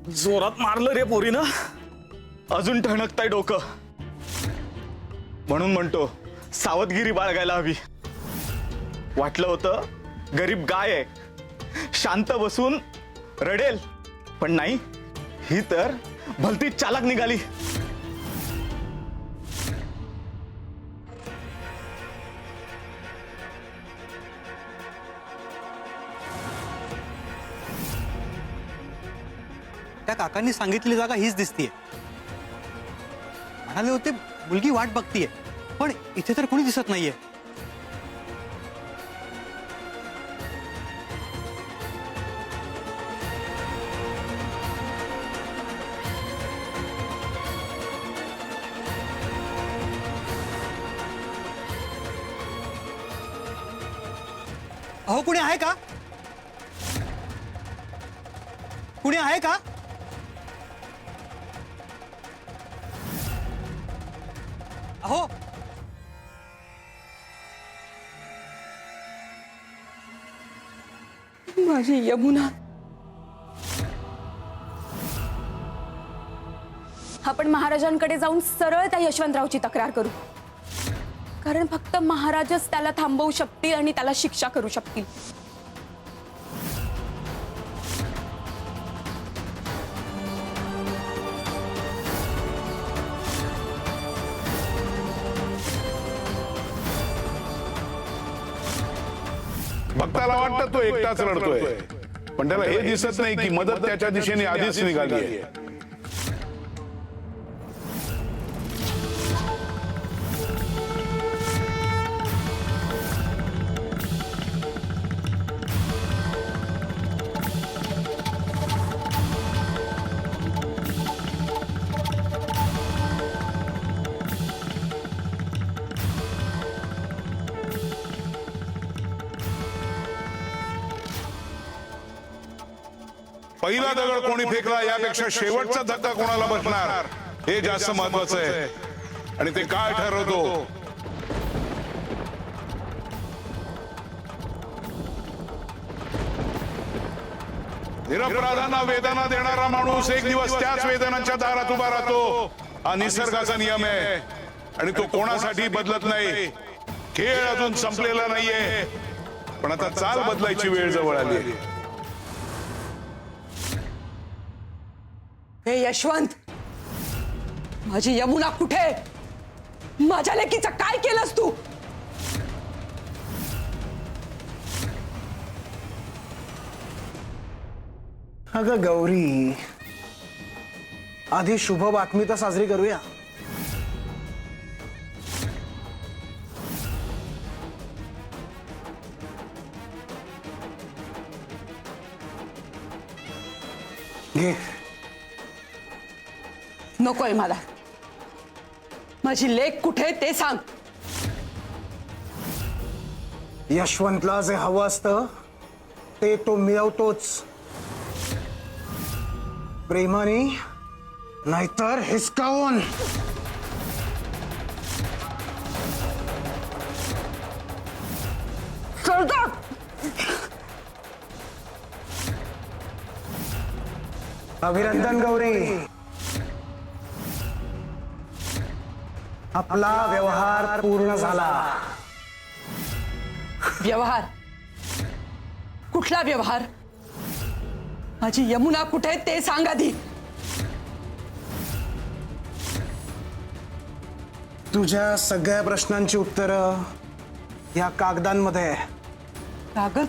जोरात मारलं रे पोरीनं, अजून ठणकताय डोकं. म्हणून म्हणतो सावधगिरी बाळगायला हवी. वाटलं होतं गरीब गाय आहे, शांत बसून रडेल, पण नाही, ही तर भलती चालाक निघाली. त्या काकांनी सांगितलेली जागा हीच दिसतीये. म्हणाले होते मुलगी वाट बघतीये, पण इथे तर कोणी दिसत नाहीये. अहो, कुणी आहे का? कुणी आहे का? अहो, माझी यमुना. आपण महाराजांकडे जाऊन सरळ त्या यशवंतरावची तक्रार करू, कारण फक्त महाराजच त्याला थांबवू शकतील आणि त्याला शिक्षा करू शकतील. भक्ताला वाटतं तो एकटाच रडतोय, पण त्याला हे दिसत नाही की मदत त्याच्या दिशेने आधीच निघाली आहे. पहिला दगड कोणी फेकला यापेक्षा शेवटचा धक्का कोणाला बसणार हे जास्त महत्वाचं आहे, आणि ते काय ठरवतो. निरपराधांना वेदना देणारा माणूस एक दिवस त्याच वेदनांच्या दारात उभा राहतो. हा निसर्गाचा नियम आहे, आणि तो कोणासाठी बदलत नाही. खेळ अजून संपलेला नाहीये, पण आता चाल बदलायची वेळ जवळ आली. हे यशवंत, माझी यमुना कुठे? माझ्या लेकीचं काय केलंस तू? अगं गौरी, आधी शुभ बातमी तर साजरी करूया. घे. नकोय मला. माझी लेक कुठे ते सांग. यशवंतला जे हवं असतं ते तो मिळवतोच, प्रेमाने नाहीतर हिसकावून. अभिनंदन गौरी, आपला व्यवहार पूर्ण झाला. व्यवहार? कुठला व्यवहार? माझी यमुना कुठे ते सांग आधी. तुझ्या सगळ्या प्रश्नांची उत्तरं या कागदांमध्ये. कागद?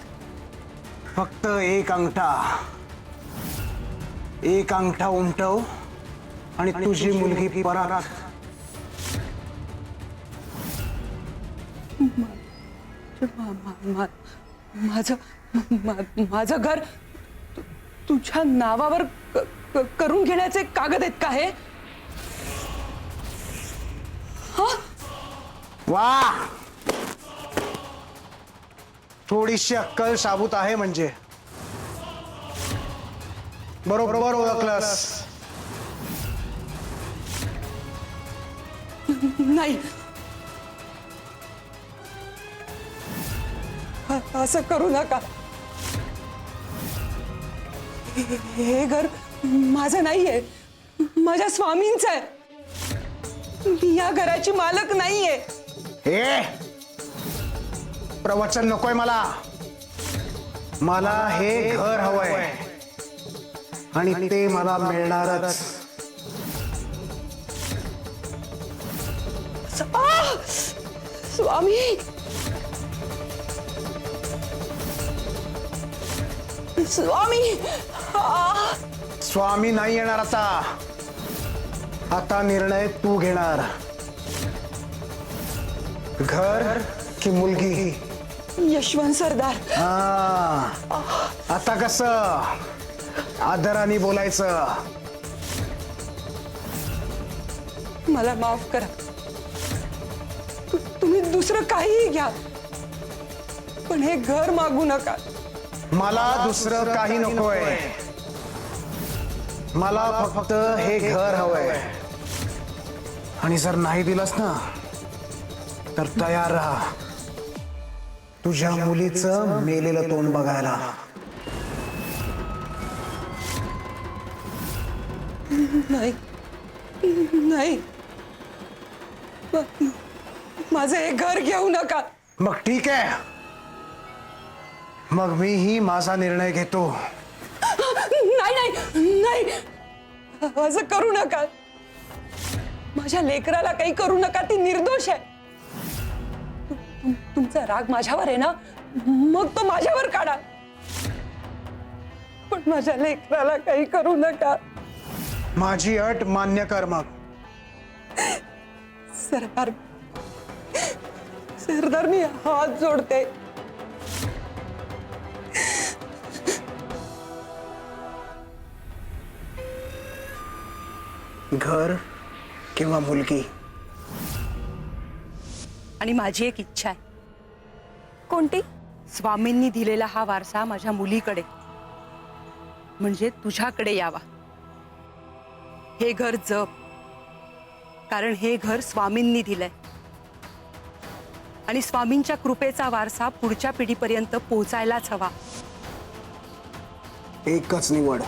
फक्त एक अंगठा उमटव आणि तुझी मुलगी परत. माझं घर तुझ्या नावावर करून घेण्याचे कागद आहेत का हे? वाह, थोडीशी अक्कल शाबूत आहे म्हणजे. बरोबर ओळखलंस. नाही, असं करू नका. हे घर माझं नाहीये, माझ्या स्वामींचं आहे. मी या घराची मालक नाहीये. हे प्रवचन नकोय मला. मला हे घर हवंय आणि ते मला मिळणारच. स्वामी, स्वामी, स्वामी नाही येणार आता. आता निर्णय तू घेणार. घर की मुलगी? यशवंत सरदार. आता कसं आदराने बोलायचं? मला माफ करा. तुम्ही दुसरं काहीही घ्या, पण हे घर मागू नका. मला दुसरं काही नकोय. मला फक्त हे घर हवंय. आणि जर नाही दिलंस ना तर तयार राहा तुझ्या मुलीचं मेलेलं तोंड बघायला. नाही, नाही, माझं हे घर घेऊ नका. मग ठीक आहे. मग मीही माझा निर्णय घेतो. नाही, नाही, नाही, असं करू नका. माझ्या लेकराला काही करू नका. ती निर्दोष आहे. तुमचा राग माझ्यावर आहे ना, मग तो माझ्यावर काढा, पण माझ्या लेकराला काही करू नका. माझी अट मान्य कर. मग सरदार, सरदार, मी हात जोडते. घर किंवा मुलगी? आणि माझी एक इच्छा आहे. कोणती? स्वामींनी दिलेला हा वारसा माझ्या मुलीकडे, म्हणजे तुझ्याकडे यावा. हे घर जप, कारण हे घर स्वामींनी दिलंय आणि स्वामींच्या कृपेचा वारसा पुढच्या पिढीपर्यंत पोहोचायलाच हवा. एकच निवड.